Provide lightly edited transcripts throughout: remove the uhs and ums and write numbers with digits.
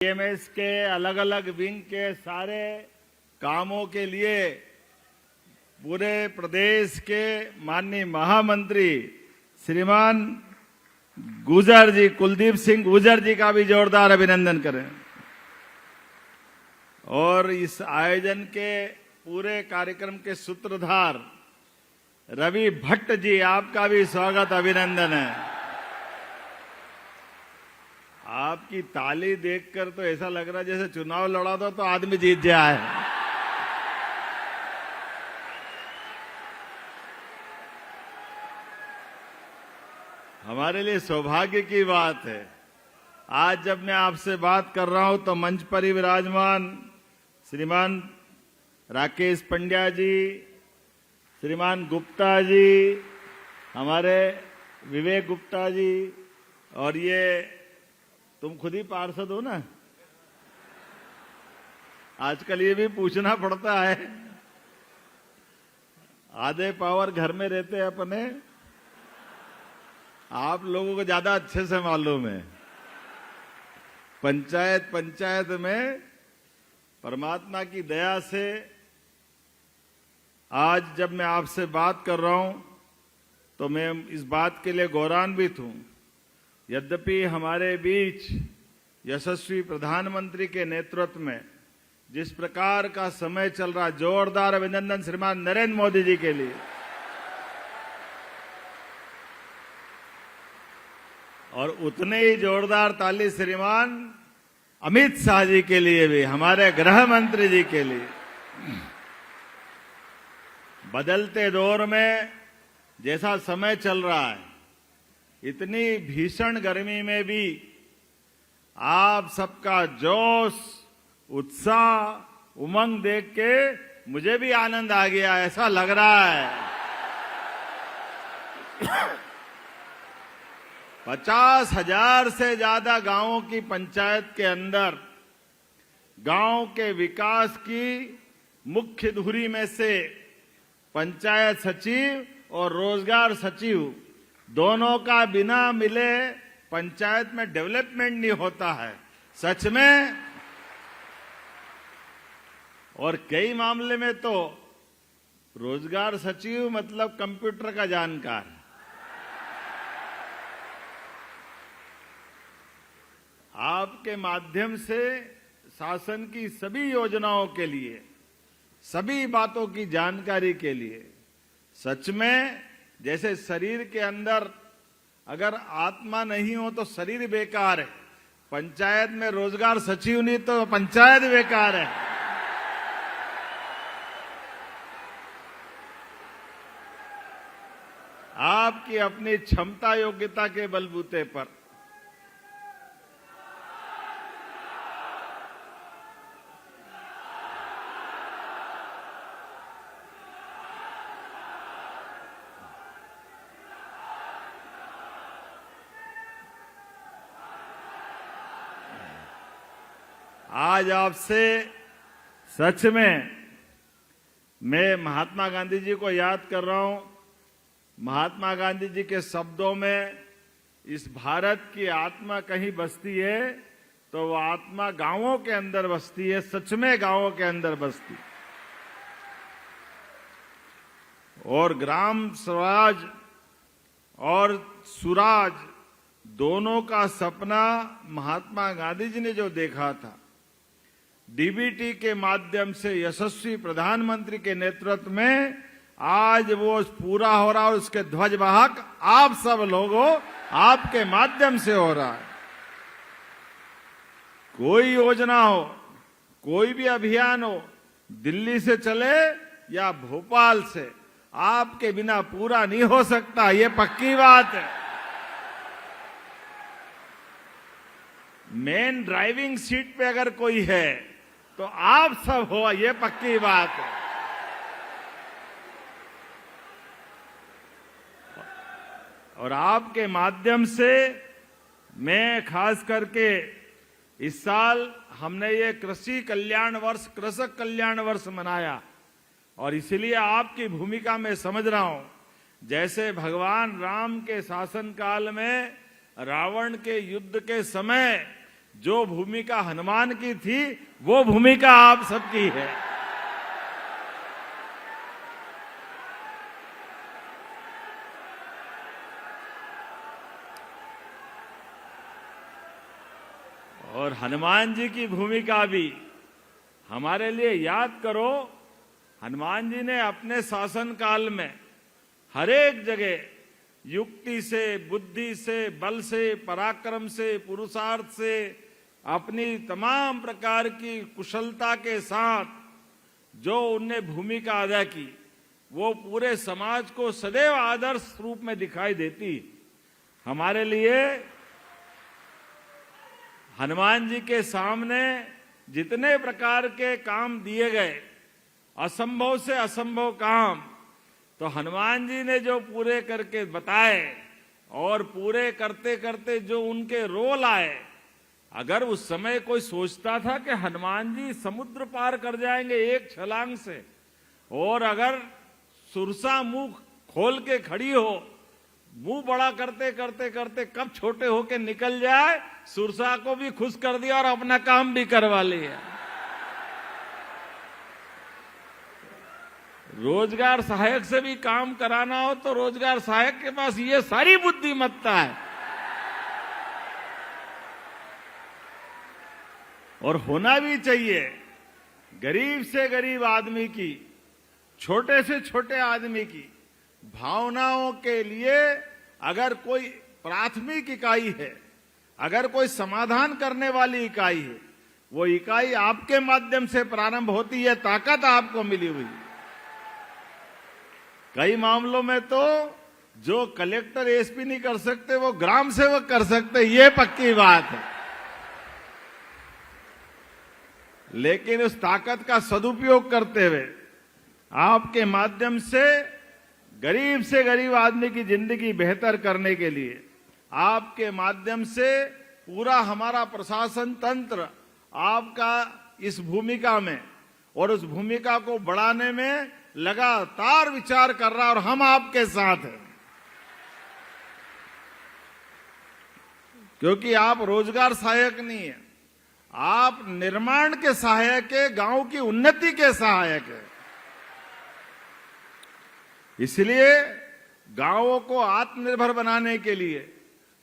MS के अलग अलग विंग के सारे कामों के लिए पूरे प्रदेश के माननीय महामंत्री श्रीमान गुर्जर जी, कुलदीप सिंह गुर्जर जी का भी जोरदार अभिनंदन करें। और इस आयोजन के पूरे कार्यक्रम के सूत्रधार रवि भट्ट जी, आपका भी स्वागत अभिनंदन है। आपकी ताली देखकर तो ऐसा लग रहा है जैसे चुनाव लड़ा दो तो आदमी जीत जाए। हमारे लिए सौभाग्य की बात है। आज जब मैं आपसे बात कर रहा हूं तो मंच पर ही विराजमान श्रीमान राकेश पंड्या जी, श्रीमान गुप्ता जी, हमारे विवेक गुप्ता जी, और ये तुम खुद ही पार्षद हो ना, आजकल ये भी पूछना पड़ता है। आधे पावर घर में रहते हैं अपने, आप लोगों को ज्यादा अच्छे से मालूम है। पंचायत में परमात्मा की दया से आज जब मैं आपसे बात कर रहा हूं तो मैं इस बात के लिए गौरवान्वित हूं। यद्यपि हमारे बीच यशस्वी प्रधानमंत्री के नेतृत्व में जिस प्रकार का समय चल रहा, जोरदार अभिनंदन श्रीमान नरेंद्र मोदी जी के लिए, और उतने ही जोरदार ताली श्रीमान अमित शाह जी के लिए भी, हमारे गृह मंत्री जी के लिए। बदलते दौर में जैसा समय चल रहा है, इतनी भीषण गर्मी में भी आप सबका जोश, उत्साह, उमंग देख के मुझे भी आनंद आ गया, ऐसा लग रहा है। 50,000 से ज्यादा गांवों की पंचायत के अंदर गांव के विकास की मुख्य धुरी में से पंचायत सचिव और रोजगार सचिव दोनों का बिना मिले पंचायत में डेवलपमेंट नहीं होता है, सच में। और कई मामले में तो रोजगार सचिव मतलब कंप्यूटर का जानकार। आपके माध्यम से शासन की सभी योजनाओं के लिए, सभी बातों की जानकारी के लिए, सच में जैसे शरीर के अंदर अगर आत्मा नहीं हो तो शरीर बेकार है, पंचायत में रोजगार सचिव नहीं तो पंचायत बेकार है। आपकी अपनी क्षमता योग्यता के बलबूते पर आज आपसे सच में मैं महात्मा गांधी जी को याद कर रहा हूं। महात्मा गांधी जी के शब्दों में इस भारत की आत्मा कहीं बसती है तो वो आत्मा गांवों के अंदर बसती है, सच में गांवों के अंदर बसती। और ग्राम स्वराज और सुराज दोनों का सपना महात्मा गांधी जी ने जो देखा था, डीबीटी के माध्यम से यशस्वी प्रधानमंत्री के नेतृत्व में आज वो पूरा हो रहा है। उसके ध्वजवाहक आप सब लोगों, आपके माध्यम से हो रहा है। कोई योजना हो, कोई भी अभियान हो, दिल्ली से चले या भोपाल से, आपके बिना पूरा नहीं हो सकता, ये पक्की बात है। मेन ड्राइविंग सीट पे अगर कोई है तो आप सब हो, ये पक्की बात है। और आपके माध्यम से मैं खास करके इस साल हमने ये कृषि कल्याण वर्ष, कृषक कल्याण वर्ष मनाया, और इसलिए आपकी भूमिका मैं समझ रहा हूं। जैसे भगवान राम के शासन काल में रावण के युद्ध के समय जो भूमिका हनुमान की थी वो भूमिका आप सबकी है। और हनुमान जी की भूमिका भी हमारे लिए याद करो। हनुमान जी ने अपने शासन काल में हर एक जगह युक्ति से, बुद्धि से, बल से, पराक्रम से, पुरुषार्थ से, अपनी तमाम प्रकार की कुशलता के साथ जो उनने भूमिका अदा की वो पूरे समाज को सदैव आदर्श रूप में दिखाई देती। हमारे लिए हनुमान जी के सामने जितने प्रकार के काम दिए गए, असंभव से असंभव काम, तो हनुमान जी ने जो पूरे करके बताए और पूरे करते करते जो उनके रोल आए, अगर उस समय कोई सोचता था कि हनुमान जी समुद्र पार कर जाएंगे एक छलांग से, और अगर सुरसा मुंह खोल के खड़ी हो, मुंह बड़ा करते करते करते कब छोटे होके निकल जाए, सुरसा को भी खुश कर दिया और अपना काम भी करवा लिया। रोजगार सहायक से भी काम कराना हो तो रोजगार सहायक के पास ये सारी बुद्धिमत्ता है, और होना भी चाहिए। गरीब से गरीब आदमी की, छोटे से छोटे आदमी की भावनाओं के लिए अगर कोई प्राथमिक इकाई है, अगर कोई समाधान करने वाली इकाई है, वो इकाई आपके माध्यम से प्रारंभ होती है। ताकत आपको मिली हुई। कई मामलों में तो जो कलेक्टर एसपी नहीं कर सकते वो ग्राम सेवक कर सकते, ये पक्की बात है। लेकिन उस ताकत का सदुपयोग करते हुए आपके माध्यम से गरीब आदमी की जिंदगी बेहतर करने के लिए, आपके माध्यम से पूरा हमारा प्रशासन तंत्र आपका इस भूमिका में और उस भूमिका को बढ़ाने में लगातार विचार कर रहा है, और हम आपके साथ हैं। क्योंकि आप रोजगार सहायक नहीं है, आप निर्माण के सहायक है, गांव की उन्नति के सहायक है। इसलिए गांवों को आत्मनिर्भर बनाने के लिए,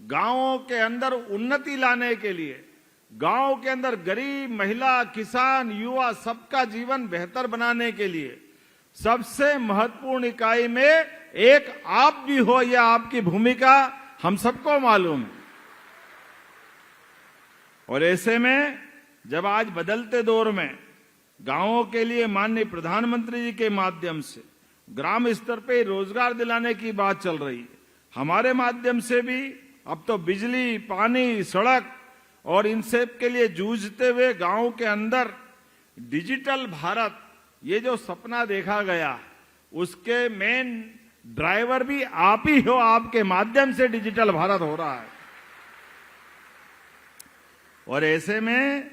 गांवों के अंदर उन्नति लाने के लिए, गांव के अंदर गरीब, महिला, किसान, युवा सबका जीवन बेहतर बनाने के लिए सबसे महत्वपूर्ण इकाई में एक आप भी हो, यह आपकी भूमिका हम सबको मालूम है। और ऐसे में जब आज बदलते दौर में गांवों के लिए माननीय प्रधानमंत्री जी के माध्यम से ग्राम स्तर पे रोजगार दिलाने की बात चल रही है, हमारे माध्यम से भी अब तो बिजली, पानी, सड़क और इन सब के लिए जूझते हुए गांव के अंदर डिजिटल भारत, ये जो सपना देखा गया, उसके मेन ड्राइवर भी आप ही हो। आपके माध्यम से डिजिटल भारत हो रहा है। और ऐसे में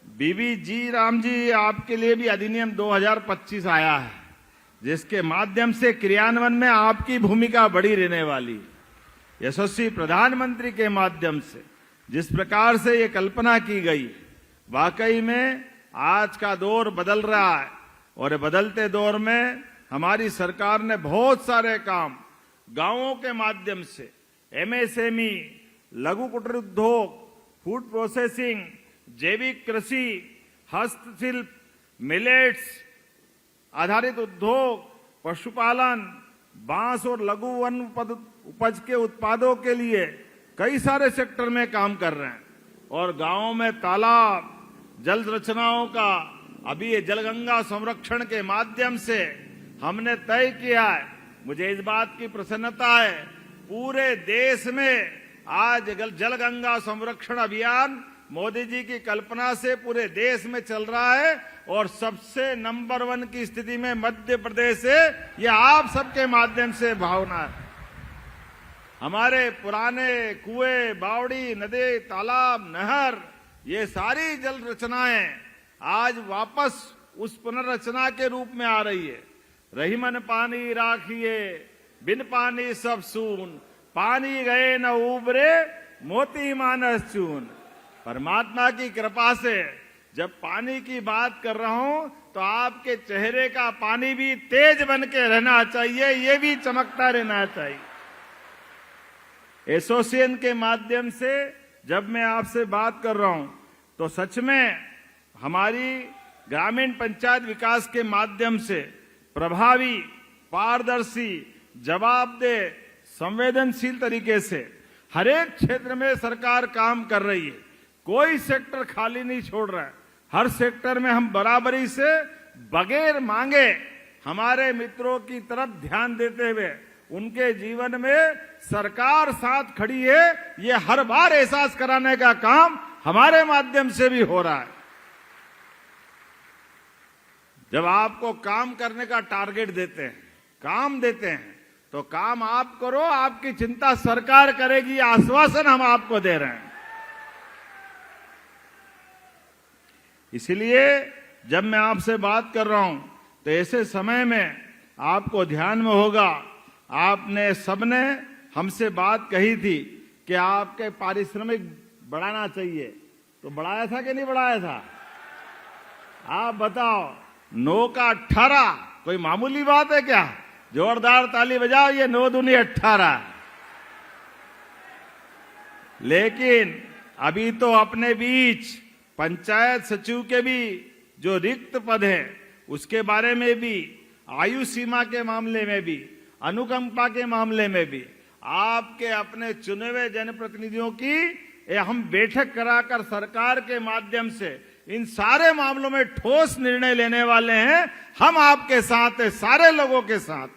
बीबी जी राम जी आपके लिए भी अधिनियम 2025 आया है, जिसके माध्यम से क्रियान्वयन में आपकी भूमिका बड़ी रहने वाली। यशस्वी प्रधानमंत्री के माध्यम से जिस प्रकार से ये कल्पना की गई, वाकई में आज का दौर बदल रहा है, और बदलते दौर में हमारी सरकार ने बहुत सारे काम गांवों के माध्यम से एमएसएमई, लघु कुटीर उद्योग, फूड प्रोसेसिंग, जैविक कृषि, हस्तशिल्प, मिलेट्स आधारित उद्योग, पशुपालन, बांस और लघु वन उपज के उत्पादों के लिए कई सारे सेक्टर में काम कर रहे हैं। और गांवों में तालाब, जल रचनाओं का, अभी ये जलगंगा संरक्षण के माध्यम से हमने तय किया है। मुझे इस बात की प्रसन्नता है, पूरे देश में आज जलगंगा संरक्षण अभियान मोदी जी की कल्पना से पूरे देश में चल रहा है, और सबसे नंबर 1 की स्थिति में मध्य प्रदेश है। यह आप सबके माध्यम से भावना है। हमारे पुराने कुएं, बावड़ी, नदी, तालाब, नहर, ये सारी जल रचनाएं आज वापस उस पुनर्रचना के रूप में आ रही है। रहीमन पानी राखिए, बिन पानी सब सून, पानी गए न उबरे, मोती मानस चून। परमात्मा की कृपा से जब पानी की बात कर रहा हूं तो आपके चेहरे का पानी भी तेज बन के रहना चाहिए, ये भी चमकता रहना चाहिए। एसोसिएशन के माध्यम से जब मैं आपसे बात कर रहा हूं तो सच में हमारी ग्रामीण पंचायत विकास के माध्यम से प्रभावी, पारदर्शी, जवाबदेह, संवेदनशील तरीके से हर एक क्षेत्र में सरकार काम कर रही है। कोई सेक्टर खाली नहीं छोड़ रहा है। हर सेक्टर में हम बराबरी से बगैर मांगे हमारे मित्रों की तरफ ध्यान देते हुए उनके जीवन में सरकार साथ खड़ी है, ये हर बार एहसास कराने का काम हमारे माध्यम से भी हो रहा है। जब आपको काम करने का टारगेट देते हैं, काम देते हैं, तो काम आप करो, आपकी चिंता सरकार करेगी, आश्वासन हम आपको दे रहे हैं। इसलिए जब मैं आपसे बात कर रहा हूं तो ऐसे समय में आपको ध्यान में होगा, आपने सबने हमसे बात कही थी कि आपके पारिश्रमिक बढ़ाना चाहिए, तो बढ़ाया था कि नहीं बढ़ाया था? आप बताओ। 9 का 18 कोई मामूली बात है क्या? जोरदार ताली बजाओ, ये 9 दूनी 18। लेकिन अभी तो अपने बीच पंचायत सचिव के भी जो रिक्त पद है उसके बारे में भी, आयु सीमा के मामले में भी, अनुकंपा के मामले में भी आपके अपने चुने हुए जनप्रतिनिधियों की हम बैठक कराकर सरकार के माध्यम से इन सारे मामलों में ठोस निर्णय लेने वाले हैं। हम आपके साथ हैं, सारे लोगों के साथ,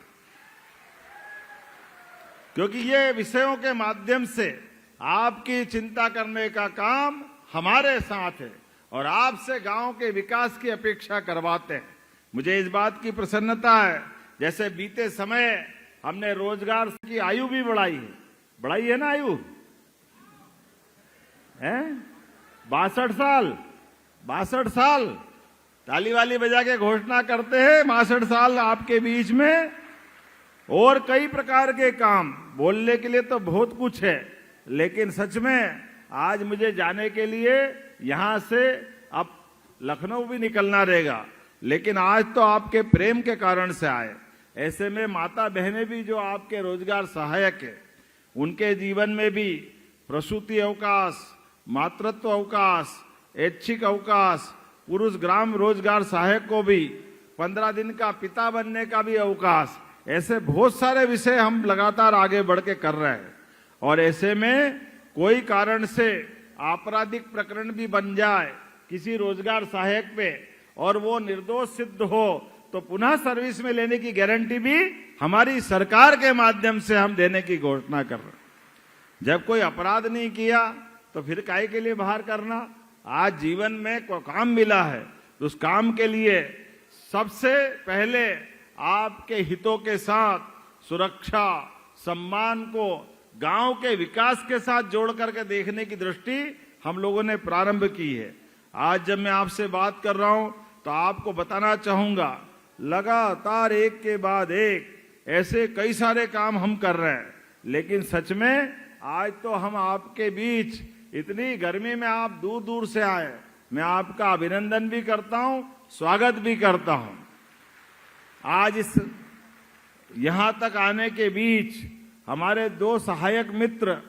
क्योंकि ये विषयों के माध्यम से आपकी चिंता करने का काम हमारे साथ है और आपसे गांव के विकास की अपेक्षा करवाते हैं। मुझे इस बात की प्रसन्नता है, जैसे बीते समय हमने रोजगार की आयु भी बढ़ाई है ना, आयु है 62 साल। ताली वाली बजा के घोषणा करते हैं 62 साल आपके बीच में। और कई प्रकार के काम बोलने के लिए तो बहुत कुछ है, लेकिन सच में आज मुझे जाने के लिए यहां से अब लखनऊ भी निकलना रहेगा, लेकिन आज तो आपके प्रेम के कारण से आए। ऐसे में माता बहनें भी जो आपके रोजगार सहायक है, उनके जीवन में भी प्रसूति अवकाश, मातृत्व अवकाश, ऐच्छिक अवकाश, पुरुष ग्राम रोजगार सहायक को भी 15 दिन का पिता बनने का भी अवकाश, ऐसे बहुत सारे विषय हम लगातार आगे बढ़ के कर रहे हैं। और ऐसे में कोई कारण से आपराधिक प्रकरण भी बन जाए किसी रोजगार सहायक पे और वो निर्दोष सिद्ध हो तो पुनः सर्विस में लेने की गारंटी भी हमारी सरकार के माध्यम से हम देने की घोषणा कर रहे हैं। जब कोई अपराध नहीं किया तो फिर काहे के लिए बाहर करना? आज जीवन में कोई काम मिला है तो उस काम के लिए सबसे पहले आपके हितों के साथ सुरक्षा, सम्मान को गांव के विकास के साथ जोड़ करके देखने की दृष्टि हम लोगों ने प्रारंभ की है। आज जब मैं आपसे बात कर रहा हूं तो आपको बताना चाहूंगा, लगातार एक के बाद एक ऐसे कई सारे काम हम कर रहे हैं, लेकिन सच में आज तो हम आपके बीच, इतनी गर्मी में आप दूर दूर से आए, मैं आपका अभिनंदन भी करता हूं, स्वागत भी करता हूं। आज इस यहां तक आने के बीच हमारे 2 सहायक मित्र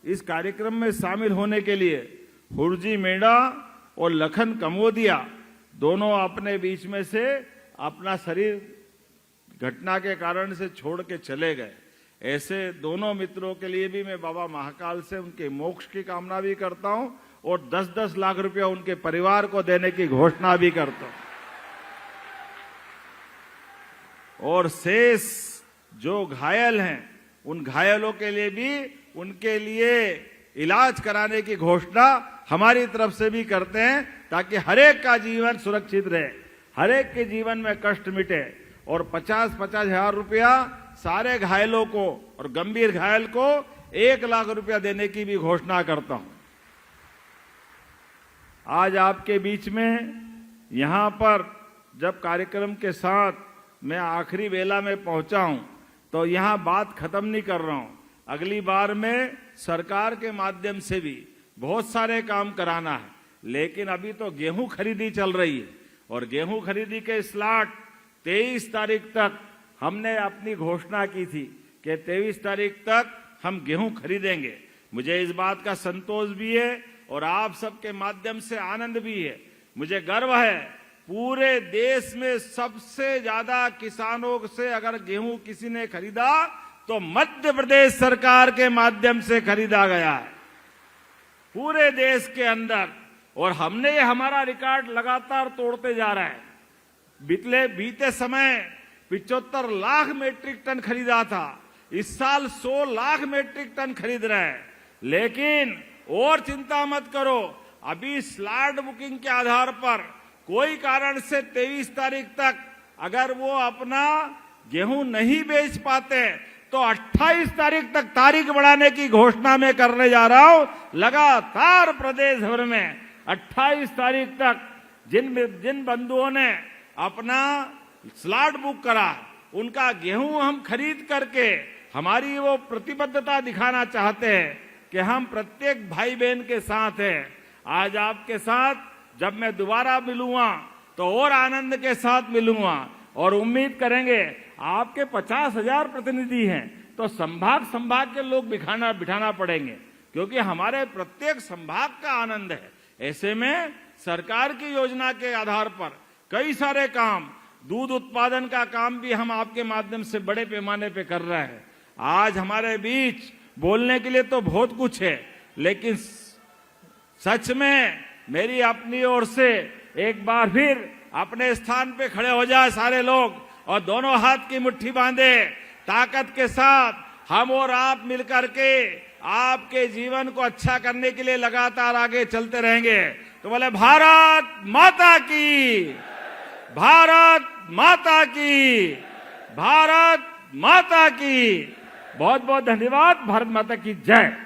इस कार्यक्रम में शामिल होने के लिए, हुरजी मेड़ा और लखन कमोदिया, दोनों अपने बीच में से अपना शरीर घटना के कारण से छोड़ के चले गए। ऐसे दोनों मित्रों के लिए भी मैं बाबा महाकाल से उनके मोक्ष की कामना भी करता हूं और 10-10 लाख रुपया उनके परिवार को देने की घोषणा भी करता हूं। और शेष जो घायल हैं उन घायलों के लिए भी उनके लिए इलाज कराने की घोषणा हमारी तरफ से भी करते हैं, ताकि हर एक का जीवन सुरक्षित रहे, हर एक के जीवन में कष्ट मिटे। और 50-50 हजार रुपया सारे घायलों को और गंभीर घायल को 1 लाख रुपया देने की भी घोषणा करता हूं। आज आपके बीच में यहां पर जब कार्यक्रम के साथ मैं आखिरी वेला में पहुंचा हूं तो यहां बात खत्म नहीं कर रहा हूं। अगली बार मैं सरकार के माध्यम से भी बहुत सारे काम कराना है, लेकिन अभी तो गेहूं खरीदी चल रही है और गेहूं खरीदी के स्लॉट 23 तारीख तक हमने अपनी घोषणा की थी कि 23 तारीख तक हम गेहूं खरीदेंगे। मुझे इस बात का संतोष भी है और आप सबके माध्यम से आनंद भी है। मुझे गर्व है, पूरे देश में सबसे ज्यादा किसानों से अगर गेहूं किसी ने खरीदा तो मध्य प्रदेश सरकार के माध्यम से खरीदा गया है पूरे देश के अंदर। और हमने ये हमारा रिकॉर्ड लगातार तोड़ते जा रहा है। बीते समय 75 लाख मीट्रिक टन खरीदा था, इस साल 100 लाख मीट्रिक टन खरीद रहे हैं। लेकिन और चिंता मत करो, अभी स्लॉट बुकिंग के आधार पर कोई कारण से 23 तारीख तक अगर वो अपना गेहूं नहीं बेच पाते तो 28 तारीख तक तारीख बढ़ाने की घोषणा मैं करने जा रहा हूं। लगातार प्रदेश भर में 28 तारीख तक जिन बंधुओं ने अपना स्लॉट बुक करा उनका गेहूं हम खरीद करके हमारी वो प्रतिबद्धता दिखाना चाहते हैं कि हम प्रत्येक भाई बहन के साथ हैं। आज आपके साथ जब मैं दोबारा मिलूंगा तो और आनंद के साथ मिलूंगा और उम्मीद करेंगे आपके 50,000 प्रतिनिधि हैं तो संभाग के लोग बिठाना पड़ेंगे, क्योंकि हमारे प्रत्येक संभाग का आनंद है। ऐसे में सरकार की योजना के आधार पर कई सारे काम, दूध उत्पादन का काम भी हम आपके माध्यम से बड़े पैमाने पे कर रहे हैं। आज हमारे बीच बोलने के लिए तो बहुत कुछ है, लेकिन सच में मेरी अपनी ओर से एक बार फिर अपने स्थान पे खड़े हो जाए सारे लोग और दोनों हाथ की मुट्ठी बांधे, ताकत के साथ हम और आप मिलकर के आपके जीवन को अच्छा करने के लिए लगातार आगे चलते रहेंगे। तो बोले भारत माता की, भारत माता की, भारत माता की। बहुत बहुत धन्यवाद। भारत माता की जय।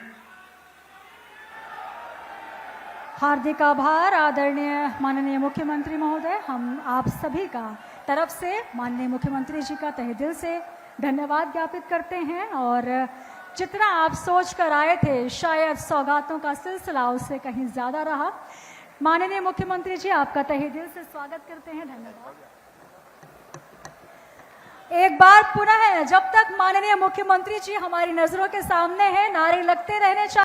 हार्दिक आभार आदरणीय माननीय मुख्यमंत्री महोदय। हम आप सभी का तरफ से माननीय मुख्यमंत्री जी का तहे दिल से धन्यवाद ज्ञापित करते हैं। और जितना आप सोच कर आए थे शायद सौगातों का सिलसिला उससे कहीं ज्यादा रहा। माननीय मुख्यमंत्री जी आपका तहे दिल से स्वागत करते हैं। धन्यवाद। एक बार पुनः जब तक माननीय मुख्यमंत्री जी हमारी नजरों के सामने हैं, नारे लगते रहने चाहिए।